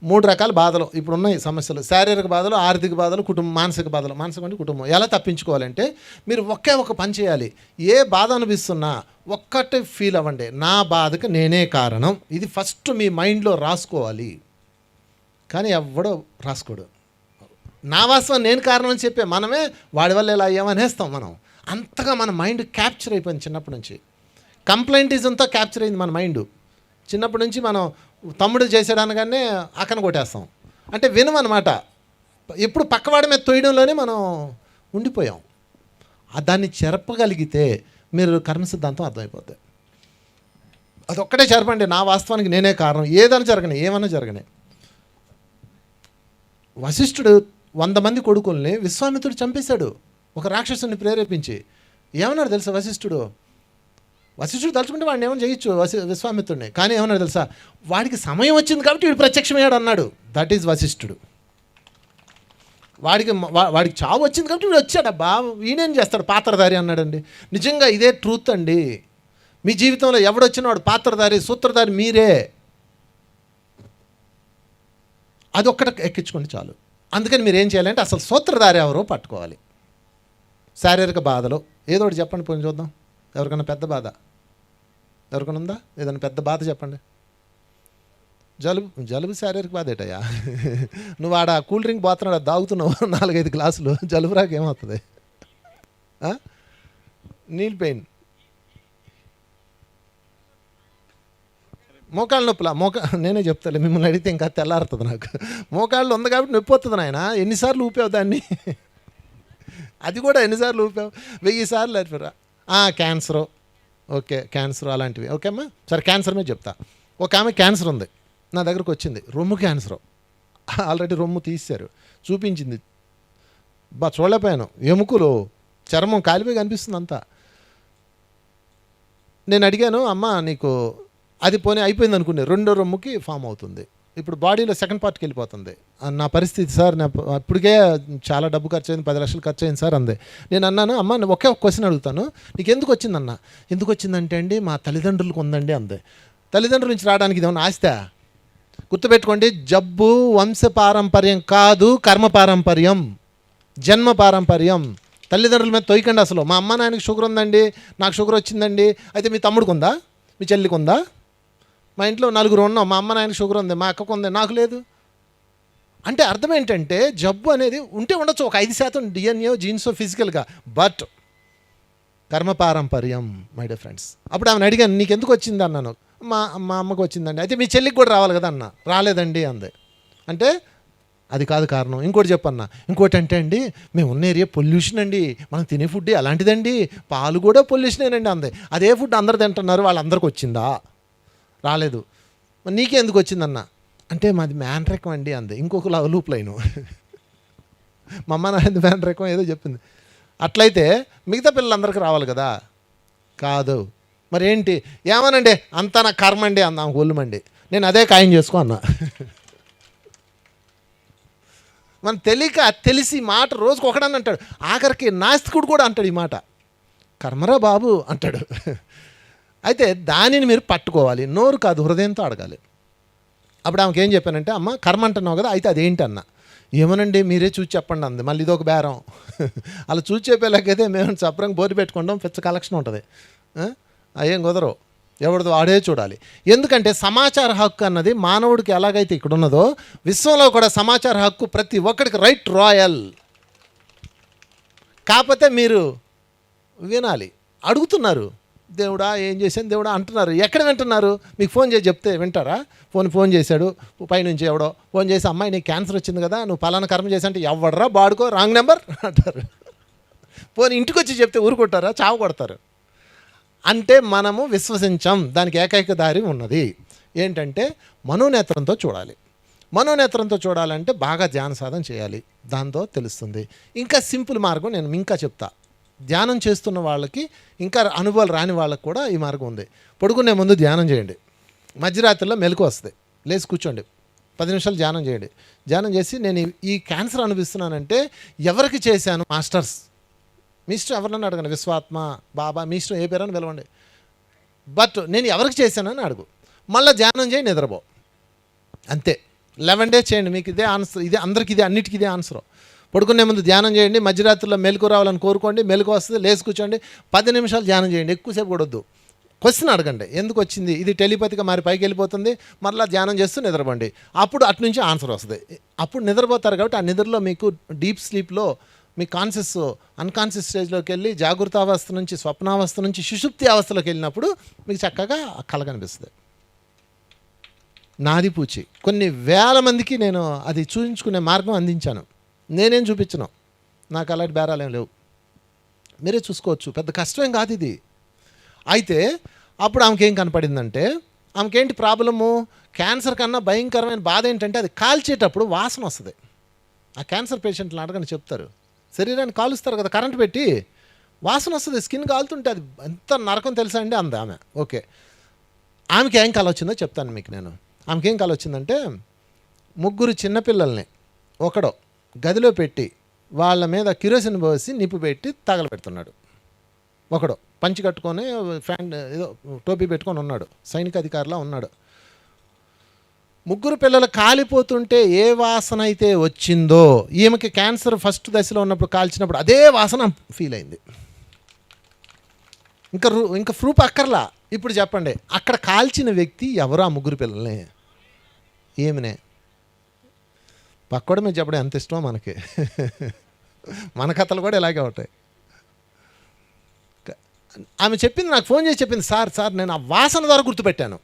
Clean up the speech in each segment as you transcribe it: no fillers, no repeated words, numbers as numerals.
3 రకాల బాధలు ఇప్పుడున్నాయి సమస్యలు. శారీరక బాధలు, ఆర్థిక బాధలు, మానసిక బాధలు. మానసిక అంటే కుటుంబం. ఎలా తప్పించుకోవాలంటే మీరు ఒకే ఒక పని చేయాలి. ఏ బాధ అనిపిస్తున్నా ఒక్కటే ఫీల్ అవ్వండి, నా బాధకు నేనే కారణం. ఇది ఫస్ట్ మీ మైండ్లో రాసుకోవాలి. కానీ ఎవడో రాసుకోడు. నా వాస్తవం నేను కారణం అని చెప్పే మనమే వాడి వల్ల ఇలా అయ్యామనేస్తాం. మనం అంతగా మన మైండ్ క్యాప్చర్ అయిపోయింది. చిన్నప్పటి నుంచి కంప్లైంటిజంతో క్యాప్చర్ అయింది మన మైండ్. చిన్నప్పటి నుంచి మనం తమ్ముడు చేసేదానిగానే అక్కన కొట్టేస్తాం. అంటే వినమన్నమాట. ఎప్పుడు పక్కవాడి మీద తోయడంలోనే మనం ఉండిపోయాం. దాన్ని చెరపగలిగితే మీరు కర్మ సిద్ధాంతం అర్థమైపోద్ది. అదొక్కటే చెరపండి, నా వాస్తవానికి నేనే కారణం. ఏమన్నా జరగని. వశిష్ఠుడు 100 మంది కొడుకుల్ని విశ్వామిత్రుడు చంపేశాడు, ఒక రాక్షసుని ప్రేరేపించి. ఏమన్నాడు తెలుసా వశిష్ఠుడు తలుచుకుంటే వాడిని ఏమైనా చేయొచ్చు విశ్వామిత్రుడిని. కానీ ఏమన్నాడు తెలుసా, వాడికి సమయం వచ్చింది కాబట్టి వీడు ప్రత్యక్షమయ్యాడు అన్నాడు. దట్ ఈజ్ వశిష్ఠుడు. వాడికి చావు వచ్చింది కాబట్టి వీడు వచ్చాడు. వీడేం చేస్తాడు, పాత్రధారి అన్నాడండి. నిజంగా ఇదే ట్రూత్ అండి. మీ జీవితంలో ఎవడొచ్చినా వాడు పాత్రధారి, సూత్రధారి మీరే. అదొక్కటి ఎక్కించుకోండి చాలు. అందుకని మీరు ఏం చేయాలంటే అసలు సూత్రధారి ఎవరో పట్టుకోవాలి. శారీరక బాధలో ఏదో ఒకటి చెప్పండి, పోయి చూద్దాం. ఎవరికైనా పెద్ద బాధ ఎవరికైనా ఉందా? ఏదైనా పెద్ద బాధ చెప్పండి. జలుబు శారీరక బాధ ఏటయ్యా? నువ్వు ఆడ కూల్ డ్రింక్ పోతున్నాడు, దాగుతున్నావు 4-5 గ్లాసులు, జలుబు రాక ఏమవుతుంది? నీల్ పెయిన్, మోకాళ్ళ నొప్పులా? నేనే చెప్తాలే, మిమ్మల్ని అడిగితే ఇంకా తెల్లారుతుంది నాకు. మోకాళ్ళు ఉంది కాబట్టి నొప్పి వస్తుంది నాయన. ఎన్నిసార్లు ఊపావు దాన్ని? అది కూడా ఎన్నిసార్లు ఊపావు? 1000 సార్లు అయిపోరా. క్యాన్సరు, ఓకే క్యాన్సర్ అలాంటివి ఓకే అమ్మా. సరే క్యాన్సర్ మీద చెప్తా. ఒక ఆమె క్యాన్సర్ ఉంది, నా దగ్గరకు వచ్చింది. రొమ్ము క్యాన్సరు, ఆల్రెడీ రొమ్ము తీశారు, చూపించింది. చూడలేకపోయాను. ఎముకలు, చర్మం కాలిపోయి కనిపిస్తుంది అంతా. నేను అడిగాను, అమ్మ నీకు అది పోనీ అయిపోయింది అనుకునే, 2వ రొమ్ముకి ఫామ్ అవుతుంది. ఇప్పుడు బాడీలో సెకండ్ పార్ట్కి వెళ్ళిపోతుంది. నా పరిస్థితి సార్, ఇప్పటికే చాలా డబ్బు ఖర్చు అయింది, 10 లక్షలు ఖర్చు అయింది సార్ అందే. నేను అన్నాను, అమ్మ ఒకే ఒక క్వశ్చన్ అడుగుతాను, నీకు ఎందుకు వచ్చిందన్న? ఎందుకు వచ్చిందంటే అండి మా తల్లిదండ్రులకు ఉందండి అందే. తల్లిదండ్రుల నుంచి రావడానికి ఇదేమన్నా ఆస్తా? గుర్తుపెట్టుకోండి, జబ్బు వంశపారంపర్యం కాదు, కర్మ పారంపర్యం, జన్మ పారంపర్యం. తల్లిదండ్రుల మీద తొయ్యకండి అసలు. మా అమ్మ నాయనకి షుగర్ ఉందండి, నాకు షుగర్ వచ్చిందండి. అయితే మీ తమ్ముడికి ఉందా, మీ చెల్లికి ఉందా? మా ఇంట్లో 4 ఉన్నాం, మా అమ్మ నాయనకి షుగర్ ఉంది, మా అక్కకు ఉంది, నాకు లేదు. అంటే అర్థం ఏంటంటే జబ్బు అనేది ఉంటే ఉండొచ్చు, ఒక 5% డిఎన్ఏ జీన్సో ఫిజికల్గా, బట్ కర్మ పారంపర్యం మై డియర్ ఫ్రెండ్స్. అప్పుడు ఆమెను అడిగాను, నీకు ఎందుకు వచ్చింది అన్నాను. మా అమ్మకు వచ్చిందండి. అయితే మీ చెల్లికి కూడా రావాలి కదా అన్న. రాలేదండి అందే. అంటే అది కాదు కారణం. ఇంకోటి చెప్పన్నా. ఇంకోటి అంటే అండి మేము ఉన్న ఏరియా పొల్యూషన్ అండి, మనం తినే ఫుడ్ అలాంటిదండి, పాలు కూడా పొల్యూషనేనండి అందే. అదే ఫుడ్ అందరు తింటున్నారు, వాళ్ళందరికి వచ్చిందా? రాలేదు. నీకే ఎందుకు వచ్చిందన్న? అంటే మాది మ్యాన్ రకం అండి అంది. ఇంకొక లూప్ లైను, మా అమ్మ నాది మ్యాన్ రకం ఏదో చెప్పింది. అట్లయితే మిగతా పిల్లలందరికీ రావాలి కదా? కాదు. మరి ఏంటి? ఏమనండి అంతా నా కర్మ అండి అన్న, ఒళ్ళుమండి. నేను అదే ఖాయం చేసుకో అన్నా. మన తెలిసి మాట రోజుకు ఒకడని అంటాడు. ఆఖరికి నాస్తికుడు కూడా అంటాడు ఈ మాట, కర్మరా బాబు అంటాడు. అయితే దానిని మీరు పట్టుకోవాలి, నోరు కాదు హృదయంతో అడగాలి. అప్పుడు ఆమెకి ఏం చెప్పానంటే, అమ్మ కర్మ అంటున్నావు కదా, అయితే అదేంటి అన్న. ఏమోనండి మీరే చూసి చెప్పండి అంది. మళ్ళీ ఇదొక బేరం. అలా చూసి చెప్పేలాగైతే మేము చప్పరంగా బోర్డు పెట్టుకుంటాం, పిచ్చ కలెక్షన్ ఉంటుంది. అయ్యేం కుదరవు, ఎవరిదో ఆడే చూడాలి. ఎందుకంటే సమాచార హక్కు అన్నది మానవుడికి ఎలాగైతే ఇక్కడ ఉన్నదో, విశ్వంలో కూడా సమాచార హక్కు ప్రతి ఒక్కడికి రైట్ రాయల్. కాకపోతే మీరు వినాలి. అడుగుతున్నారు, దేవుడా ఏం చేశాను దేవుడా అంటున్నారు. ఎక్కడ వింటున్నారు? మీకు ఫోన్ చేసి చెప్తే వింటారా? ఫోన్ చేశాడు పైనుంచి ఎవడో ఫోన్ చేసి, అమ్మాయి నీకు క్యాన్సర్ వచ్చింది కదా, నువ్వు పలానా కర్మ చేసి అంటే, ఎవడరా బాడుకో రాంగ్ నెంబర్ అంటారు. ఫోన్ ఇంటికి వచ్చి చెప్తే ఊరుకుంటారా? చావు కొడతారు. అంటే మనము విశ్వసించాం. దానికి ఏకైక దారి ఉన్నది. ఏంటంటే మనోనేత్రంతో చూడాలి. మనోనేత్రంతో చూడాలంటే బాగా ధ్యాన సాధన చేయాలి, దాంతో తెలుస్తుంది. ఇంకా సింపుల్ మార్గం నేను ఇంకా చెప్తా. ధ్యానం చేస్తున్న వాళ్ళకి, ఇంకా అనుభవాలు రాని వాళ్ళకి కూడా ఈ మార్గం ఉంది. పడుకునే ముందు ధ్యానం చేయండి. మధ్యరాత్రిలో మెలకు వస్తుంది, లేచి కూర్చోండి, 10 నిమిషాలు ధ్యానం చేయండి. ధ్యానం చేసి నేను ఈ క్యాన్సర్ అనుభవిస్తున్నానంటే ఎవరికి చేశాను? మాస్టర్స్, మీ ఇష్టం ఎవరినన్నా అడగండి, విశ్వాత్మ, బాబా, మీ ఇష్టం ఏ పేరని పిలవండి. బట్ నేను ఎవరికి చేశానని అడుగు. మళ్ళీ ధ్యానం చేయి, నిద్రపో, అంతే. 11 డేస్ చేయండి, మీకు ఇదే ఆన్సర్. ఇదే అందరికి, ఇదే అన్నిటికీ ఇదే ఆన్సర్. పడుకునే ముందు ధ్యానం చేయండి, మధ్యరాత్రిలో మెలకు రావాలని కోరుకోండి, మెలకు వస్తుంది, లేచి కూర్చోండి, 10 నిమిషాలు ధ్యానం చేయండి, ఎక్కువసేపు కూడా వద్దు. క్వశ్చన్ అడగండి, ఎందుకు వచ్చింది ఇది, టెలిపతిగా మరి పైకి వెళ్ళిపోతుంది, మరలా ధ్యానం చేస్తూ నిద్రపోండి, అప్పుడు అటు నుంచి ఆన్సర్ వస్తుంది. అప్పుడు నిద్రపోతారు కాబట్టి ఆ నిద్రలో మీకు డీప్ స్లీప్లో మీ కాన్షియస్ అన్కాన్షియస్ స్టేజ్లోకి వెళ్ళి జాగృతావస్థ నుంచి స్వప్నావస్థ నుంచి సుషుప్తి అవస్థలోకి వెళ్ళినప్పుడు మీకు చక్కగా కళ కనిపిస్తుంది. నాది పూచి కొన్ని వేల మందికి నేను అది చూపించుకునే మార్గం అందించాను. నేనేం చూపించను, నాకు అలాంటి బేరాలు ఏం లేవు, మీరే చూసుకోవచ్చు, పెద్ద కష్టమేం కాదు ఇది. అయితే అప్పుడు ఆమెకేం కనపడిందంటే, ఆమెకేంటి ప్రాబ్లము, క్యాన్సర్ కన్నా భయంకరమైన బాధ ఏంటంటే అది కాల్చేటప్పుడు వాసన వస్తుంది. ఆ క్యాన్సర్ పేషెంట్లు అడగని చెప్తారు, శరీరాన్ని కాలుస్తారు కదా కరెంట్ పెట్టి, వాసన వస్తుంది, స్కిన్ కాలుతుంటే అది ఎంత నరకం తెలుసా అండి అంది ఆమె. ఓకే, ఆమెకి ఏం కళ వచ్చిందో చెప్తాను మీకు నేను. ఆమెకేం కళ వచ్చిందంటే, 3 చిన్నపిల్లల్ని ఒకడో గదిలో పెట్టి వాళ్ళ మీద కిరోసిన్ పోసి నిప్పు పెట్టి తగలబెడుతున్నాడు. ఒకడు పంచి కట్టుకొని ఫ్యాన్ ఏదో టోపీ పెట్టుకొని ఉన్నాడు, సైనిక అధికారిలా ఉన్నాడు. 3 పిల్లలు కాలిపోతుంటే ఏ వాసన అయితే వచ్చిందో, ఈమెకి క్యాన్సర్ ఫస్ట్ దశలో ఉన్నప్పుడు కాల్చినప్పుడు అదే వాసన ఫీల్ అయింది. ఇంకా ప్రూఫ్ అక్కర్లా. ఇప్పుడు చెప్పండి, అక్కడ కాల్చిన వ్యక్తి ఎవరు? ఆ 3 పిల్లల్ని ఏమినే పక్కోడ మీద చెప్పడం ఎంత ఇష్టమో మనకి. మన కథలు కూడా ఇలాగే ఉంటాయి. ఆమె చెప్పింది, నాకు ఫోన్ చేసి చెప్పింది, సార్ నేను ఆ వాసన ద్వారా గుర్తుపెట్టాను,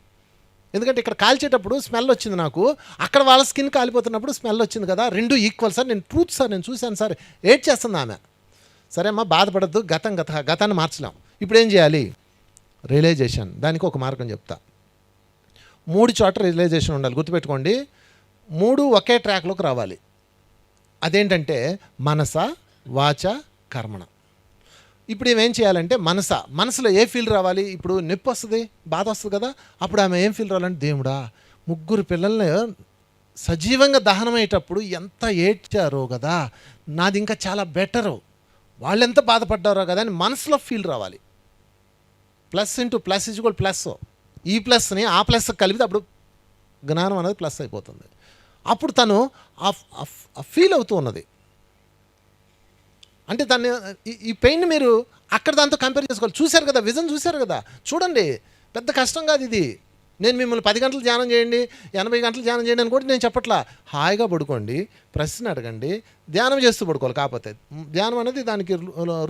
ఎందుకంటే ఇక్కడ కాల్చేటప్పుడు స్మెల్ వచ్చింది నాకు, అక్కడ వాళ్ళ స్కిన్ కాలిపోతున్నప్పుడు స్మెల్ వచ్చింది కదా, 2 ఈక్వల్ సార్, నేను ట్రూత్ సార్, నేను చూశాను సార్. ఏడ్ చేస్తుంది ఆమె. సరే అమ్మా బాధపడద్దు, గతాన్ని మార్చలేం, ఇప్పుడు ఏం చేయాలి? రియలైజేషన్. దానికి ఒక మార్గం చెప్తా. 3 చోట్ల రియలైజేషన్ ఉండాలి, గుర్తుపెట్టుకోండి. 3 ఒకే ట్రాక్లోకి రావాలి. అదేంటంటే మనస, వాచ, కర్మణ. ఇప్పుడు ఏం చేయాలంటే మనసులో ఏ ఫీల్ రావాలి? ఇప్పుడు నొప్పి వస్తుంది, బాధ వస్తుంది కదా, అప్పుడు ఆమె ఏం ఫీల్ రావాలంటే, దేవుడా 3 పిల్లల్ని సజీవంగా దహనమయ్యేటప్పుడు ఎంత ఏడ్చారో కదా, నాది ఇంకా చాలా బెటరు, వాళ్ళు ఎంత బాధపడ్డారో కదా అని మనసులో ఫీల్ రావాలి. Plus into plus is equal plus. ఈ ప్లస్ని ఆ ప్లస్ కలిపితే అప్పుడు జ్ఞానం అనేది ప్లస్ అయిపోతుంది. అప్పుడు తను ఆ ఫీల్ అవుతూ ఉన్నది. అంటే దాన్ని ఈ పెయిన్ మీరు అక్కడ దాంతో కంపేర్ చేసుకోవాలి. చూశారు కదా, విజన్ చూశారు కదా, చూడండి, పెద్ద కష్టం కాదు ఇది. నేను మిమ్మల్ని 10 గంటలు ధ్యానం చేయండి, 80 గంటలు ధ్యానం చేయండి అని కూడా నేను చెప్పట్లా. హాయిగా పడుకోండి, ప్రశ్న అడగండి, ధ్యానం చేస్తూ పడుకోవాలి. కాకపోతే ధ్యానం అనేది దానికి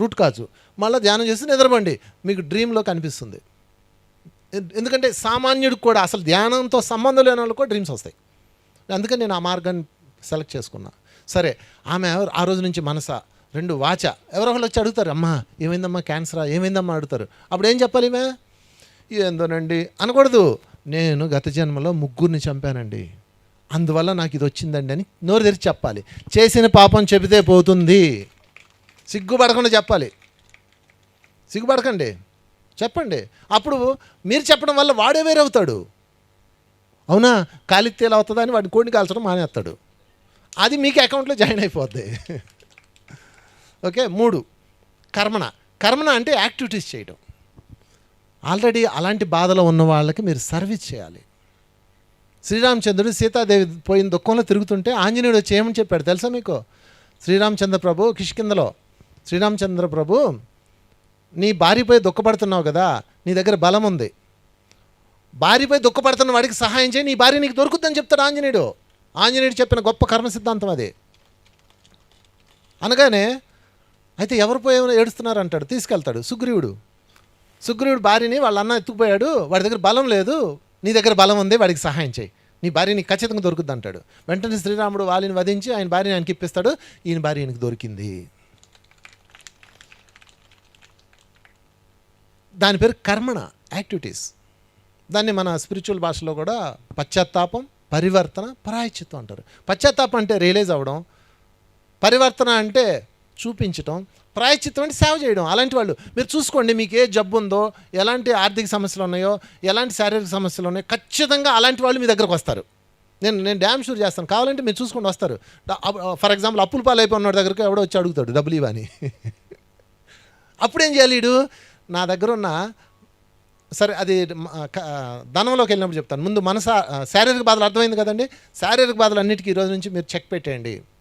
రూట్ కాజు. మళ్ళీ ధ్యానం చేస్తూ నిద్రపోండి, మీకు డ్రీమ్లో కనిపిస్తుంది. ఎందుకంటే సామాన్యుడికి కూడా, అసలు ధ్యానంతో సంబంధం లేని వాళ్ళకి కూడా డ్రీమ్స్ వస్తాయి. అందుకని నేను ఆ మార్గాన్ని సెలెక్ట్ చేసుకున్నా. సరే, ఆమె ఆ రోజు నుంచి మనస, 2 వాచ. ఎవరో వాళ్ళు వచ్చి అడుగుతారు, అమ్మా ఏమైందమ్మా, క్యాన్సరా ఏమైందమ్మా అడుగుతారు. అప్పుడు ఏం చెప్పాలి? ఈమె ఏందోనండి అనకూడదు, నేను గత జన్మలో 3 చంపానండి, అందువల్ల నాకు ఇది వచ్చిందండి అని నోరు తెరిచి చెప్పాలి. చేసిన పాపం చెబితే పోతుంది, సిగ్గుపడకుండా చెప్పాలి. సిగ్గుపడకండి, చెప్పండి. అప్పుడు మీరు చెప్పడం వల్ల వాడే వేరవుతాడు. అవునా, కాలికి తేలి అవుతుందా అని వాడిని కోడిని కాల్చడం మానేస్తాడు, అది మీకు అకౌంట్లో జాయిన్ అయిపోద్ది. ఓకే. 3 కర్మణ అంటే యాక్టివిటీస్ చేయడం. ఆల్రెడీ అలాంటి బాధలో ఉన్న వాళ్ళకి మీరు సర్వీస్ చేయాలి. శ్రీరామచంద్రుడు సీతాదేవి పోయిన దుఃఖంలో తిరుగుతుంటే ఆంజనేయుడు వచ్చి ఏమని చెప్పాడు తెలుసా మీకు? శ్రీరామచంద్ర ప్రభు కిష్కిందలో, శ్రీరామచంద్ర ప్రభు నీ భార్యపై దుఃఖపడుతున్నావు కదా, నీ దగ్గర బలం ఉంది, భార్యపై దుఃఖపడుతున్న వాడికి సహాయం చేయి, నీ భార్య నీకు దొరుకుతుందని చెప్తాడు ఆంజనేయుడు. ఆంజనేయుడు చెప్పిన గొప్ప కర్మ సిద్ధాంతం అది. అనగానే అయితే ఎవరు పోయి ఏడుస్తున్నారు అంటాడు, తీసుకెళ్తాడు సుగ్రీవుడు భార్యని వాళ్ళ అన్న ఎత్తుకుపోయాడు, వాడి దగ్గర బలం లేదు, నీ దగ్గర బలం ఉంది, వాడికి సహాయం చేయి, నీ భార్య నీకు ఖచ్చితంగా దొరుకుద్ది అంటాడు. వెంటనే శ్రీరాముడు వాళ్ళని వధించి ఆయన భార్యని ఆయనకి ఇప్పిస్తాడు, ఈయన భార్య ఈయనకి దొరికింది. దాని పేరు కర్మణ, యాక్టివిటీస్. దాన్ని మన స్పిరిచువల్ భాషలో కూడా పశ్చాత్తాపం, పరివర్తన, ప్రాయశ్చిత్తం అంటారు. పశ్చాత్తాపం అంటే రియలైజ్ అవ్వడం, పరివర్తన అంటే చూపించటం, ప్రాయశ్చిత్తం అంటే సేవ చేయడం. అలాంటి వాళ్ళు మీరు చూసుకోండి, మీకు ఏ జబ్బు ఉందో, ఎలాంటి ఆర్థిక సమస్యలు ఉన్నాయో, ఎలాంటి శారీరక సమస్యలు ఉన్నాయో, ఖచ్చితంగా అలాంటి వాళ్ళు మీ దగ్గరకు వస్తారు. నేను డ్యామ్ షూర్ చేస్తాను, కావాలంటే మీరు చూసుకొని వస్తారు. ఫర్ ఎగ్జాంపుల్ అప్పుల పాలైపోయి ఉన్న దగ్గరకు ఎవడో వచ్చి అడుగుతాడు డబ్బులు ఇవ్వని. అప్పుడేం చేయాలి? వీడు నా దగ్గర ఉన్న సరే అది ధనంలోకి వెళ్ళినప్పుడు చెప్తాను. ముందు శారీరక బాధలు అర్థమైంది కదండి. శారీరక బాధలు అన్నిటికీ ఈ రోజు నుంచి మీరు చెక్ పెట్టేయండి.